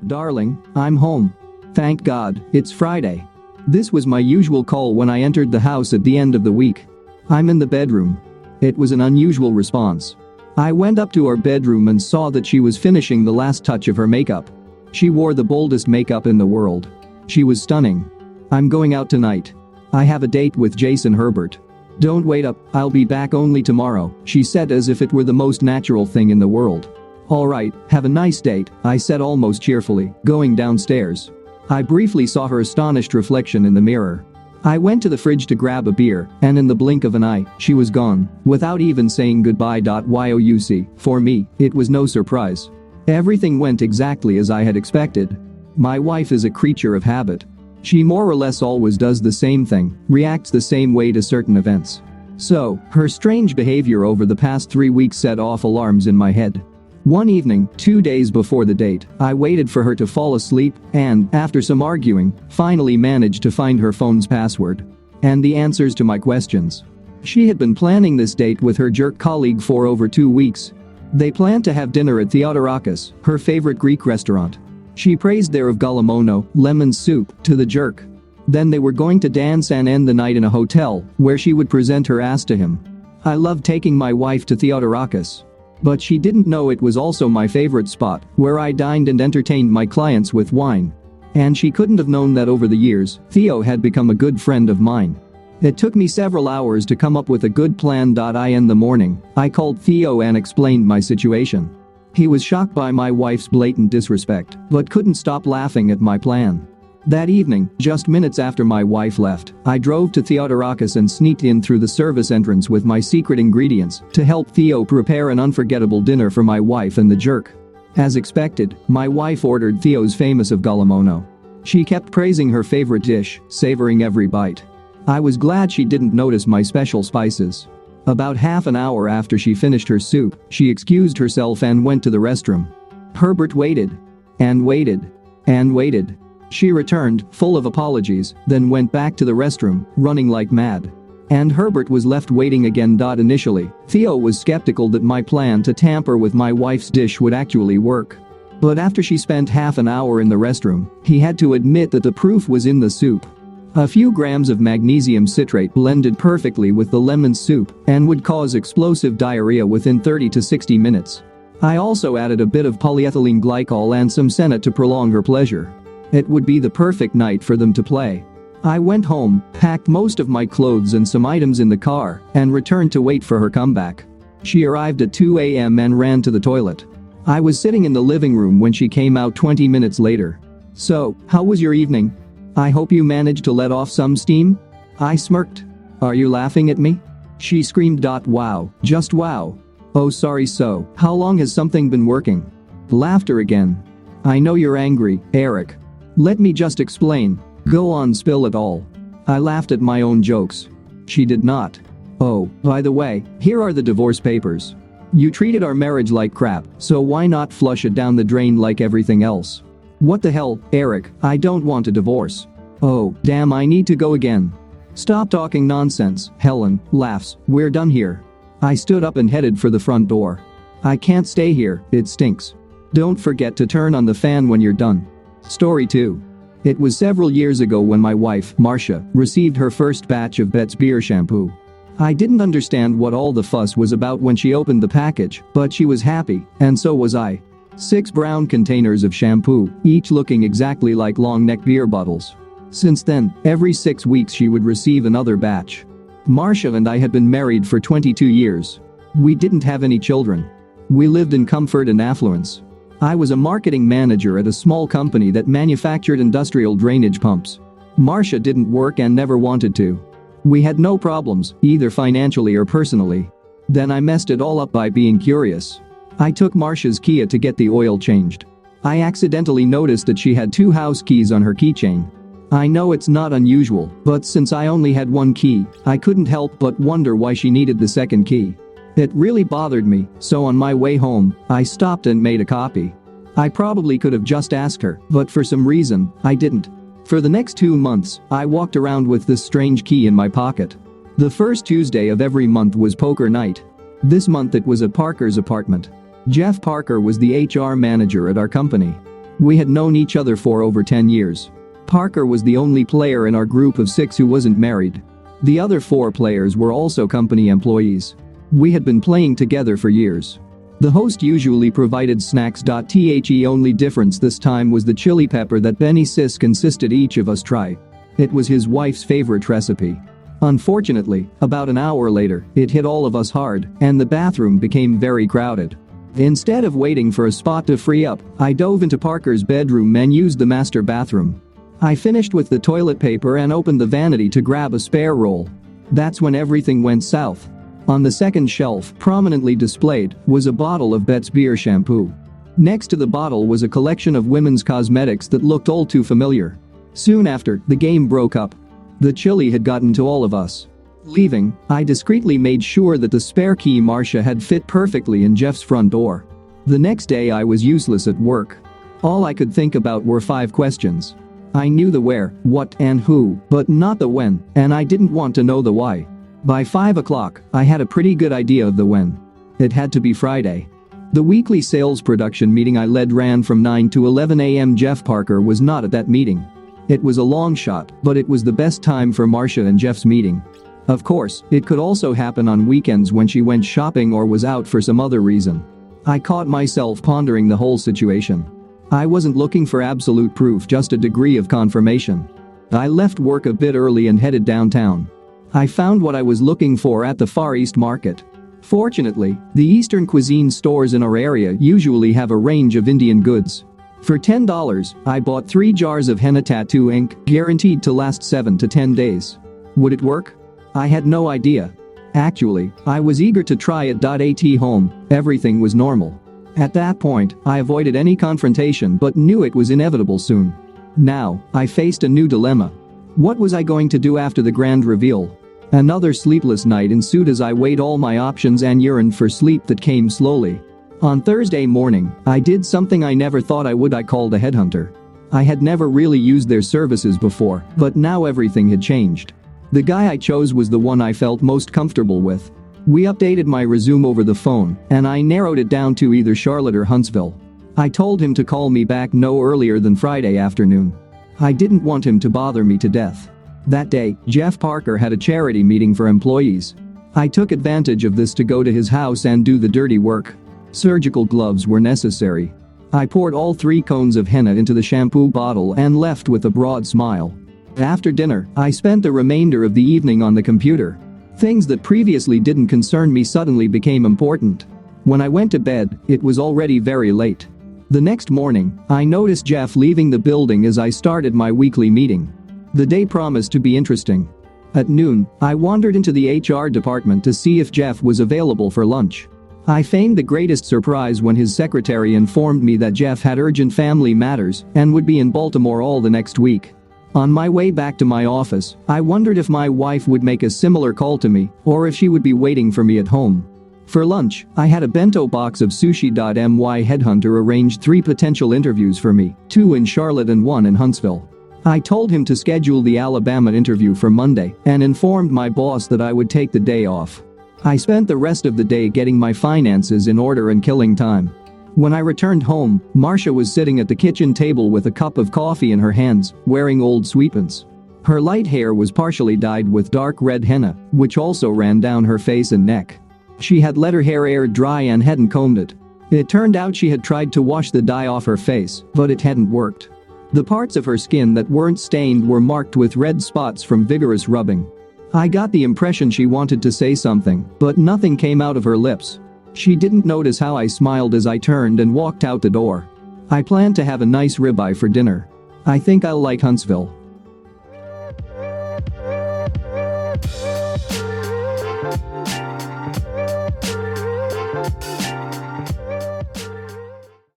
Darling, I'm home. Thank God, it's Friday. This was my usual call when I entered the house at the end of the week. I'm in the bedroom. It was an unusual response. I went up to her bedroom and saw that she was finishing the last touch of her makeup. She wore the boldest makeup in the world. She was stunning. I'm going out tonight. I have a date with Jason Herbert. Don't wait up, I'll be back only tomorrow, she said as if it were the most natural thing in the world. Alright, have a nice date, I said almost cheerfully, going downstairs. I briefly saw her astonished reflection in the mirror. I went to the fridge to grab a beer, and in the blink of an eye, she was gone, without even saying goodbye. Youc, for me, it was no surprise. Everything went exactly as I had expected. My wife is a creature of habit. She more or less always does the same thing, reacts the same way to certain events. So, her strange behavior over the past 3 weeks set off alarms in my head. One evening, 2 days before the date, I waited for her to fall asleep and, after some arguing, finally managed to find her phone's password and the answers to my questions. She had been planning this date with her jerk colleague for over 2 weeks. They planned to have dinner at Theodorakis, her favorite Greek restaurant. She praised their of galamono, lemon soup, to the jerk. Then they were going to dance and end the night in a hotel, where she would present her ass to him. I loved taking my wife to Theodorakis. But she didn't know it was also my favorite spot, where I dined and entertained my clients with wine. And she couldn't have known that over the years, Theo had become a good friend of mine. It took me several hours to come up with a good plan. In the morning, I called Theo and explained my situation. He was shocked by my wife's blatant disrespect, but couldn't stop laughing at my plan. That evening, just minutes after my wife left, I drove to Theodorakis and sneaked in through the service entrance with my secret ingredients to help Theo prepare an unforgettable dinner for my wife and the jerk. As expected, my wife ordered Theo's famous of galamono. She kept praising her favorite dish, savoring every bite. I was glad she didn't notice my special spices. About half an hour after she finished her soup, she excused herself and went to the restroom. Herbert waited. And waited. And waited. She returned, full of apologies, then went back to the restroom, running like mad. And Herbert was left waiting again. Initially, Theo was skeptical that my plan to tamper with my wife's dish would actually work. But after she spent half an hour in the restroom, he had to admit that the proof was in the soup. A few grams of magnesium citrate blended perfectly with the lemon soup and would cause explosive diarrhea within 30 to 60 minutes. I also added a bit of polyethylene glycol and some senna to prolong her pleasure. It would be the perfect night for them to play. I went home, packed most of my clothes and some items in the car, and returned to wait for her comeback. She arrived at 2 a.m. and ran to the toilet. I was sitting in the living room when she came out 20 minutes later. "So, how was your evening? I hope you managed to let off some steam?" I smirked. "Are you laughing at me?" She screamed. "Wow, just wow. Oh sorry, so, how long has something been working?" Laughter again. "I know you're angry, Eric. Let me just explain. Go on, spill it all." I laughed at my own jokes. She did not. "Oh, by the way, here are the divorce papers. You treated our marriage like crap, so why not flush it down the drain like everything else?" "What the hell, Eric, I don't want a divorce." "Oh, damn, I need to go again." "Stop talking nonsense, Helen," laughs, "we're done here." I stood up and headed for the front door. "I can't stay here, it stinks. Don't forget to turn on the fan when you're done." Story 2. It was several years ago when my wife, Marcia, received her first batch of Bet's beer shampoo. I didn't understand what all the fuss was about when she opened the package, but she was happy, and so was I. 6 brown containers of shampoo, each looking exactly like long-neck beer bottles. Since then, every 6 weeks she would receive another batch. Marcia and I had been married for 22 years. We didn't have any children. We lived in comfort and affluence. I was a marketing manager at a small company that manufactured industrial drainage pumps. Marcia didn't work and never wanted to. We had no problems, either financially or personally. Then I messed it all up by being curious. I took Marcia's Kia to get the oil changed. I accidentally noticed that she had 2 house keys on her keychain. I know it's not unusual, but since I only had 1 key, I couldn't help but wonder why she needed the second key. It really bothered me, so on my way home, I stopped and made a copy. I probably could have just asked her, but for some reason, I didn't. For the next 2 months, I walked around with this strange key in my pocket. The first Tuesday of every month was poker night. This month it was at Parker's apartment. Jeff Parker was the HR manager at our company. We had known each other for over 10 years. Parker was the only player in our group of 6 who wasn't married. The other 4 players were also company employees. We had been playing together for years. The host usually provided snacks. The only difference this time was the chili pepper that Benny Sisk insisted each of us try. It was his wife's favorite recipe. Unfortunately, about an hour later, it hit all of us hard, and the bathroom became very crowded. Instead of waiting for a spot to free up, I dove into Parker's bedroom and used the master bathroom. I finished with the toilet paper and opened the vanity to grab a spare roll. That's when everything went south. On the second shelf, prominently displayed, was a bottle of Bet's Beer shampoo. Next to the bottle was a collection of women's cosmetics that looked all too familiar. Soon after, the game broke up. The chili had gotten to all of us. Leaving, I discreetly made sure that the spare key Marcia had fit perfectly in Jeff's front door. The next day I was useless at work. All I could think about were 5 questions. I knew the where, what, and who, but not the when, and I didn't want to know the why. By 5 o'clock, I had a pretty good idea of the when. It had to be Friday. The weekly sales production meeting I led ran from 9 to 11 a.m. Jeff Parker was not at that meeting. It was a long shot, but it was the best time for Marcia and Jeff's meeting. Of course, it could also happen on weekends when she went shopping or was out for some other reason. I caught myself pondering the whole situation. I wasn't looking for absolute proof, just a degree of confirmation. I left work a bit early and headed downtown. I found what I was looking for at the Far East Market. Fortunately, the Eastern cuisine stores in our area usually have a range of Indian goods. For $10, I bought 3 jars of henna tattoo ink, guaranteed to last 7 to 10 days. Would it work? I had no idea. Actually, I was eager to try it. At home, everything was normal. At that point, I avoided any confrontation but knew it was inevitable soon. Now, I faced a new dilemma. What was I going to do after the grand reveal? Another sleepless night ensued as I weighed all my options and yearned for sleep that came slowly. On Thursday morning, I did something I never thought I would. I called a headhunter. I had never really used their services before, but now everything had changed. The guy I chose was the one I felt most comfortable with. We updated my resume over the phone, and I narrowed it down to either Charlotte or Huntsville. I told him to call me back no earlier than Friday afternoon. I didn't want him to bother me to death. That day, Jeff Parker had a charity meeting for employees. I took advantage of this to go to his house and do the dirty work. Surgical gloves were necessary. I poured all 3 cones of henna into the shampoo bottle and left with a broad smile. After dinner, I spent the remainder of the evening on the computer. Things that previously didn't concern me suddenly became important. When I went to bed, it was already very late. The next morning, I noticed Jeff leaving the building as I started my weekly meeting. The day promised to be interesting. At noon, I wandered into the HR department to see if Jeff was available for lunch. I feigned the greatest surprise when his secretary informed me that Jeff had urgent family matters and would be in Baltimore all the next week. On my way back to my office, I wondered if my wife would make a similar call to me or if she would be waiting for me at home. For lunch, I had a bento box of sushi. My headhunter arranged 3 potential interviews for me, 2 in Charlotte and 1 in Huntsville. I told him to schedule the Alabama interview for Monday and informed my boss that I would take the day off. I spent the rest of the day getting my finances in order and killing time. When I returned home, Marcia was sitting at the kitchen table with a cup of coffee in her hands, wearing old sweatpants. Her light hair was partially dyed with dark red henna, which also ran down her face and neck. She had let her hair air dry and hadn't combed it. It turned out she had tried to wash the dye off her face, but it hadn't worked. The parts of her skin that weren't stained were marked with red spots from vigorous rubbing. I got the impression she wanted to say something, but nothing came out of her lips. She didn't notice how I smiled as I turned and walked out the door. I plan to have a nice ribeye for dinner. I think I'll like Huntsville.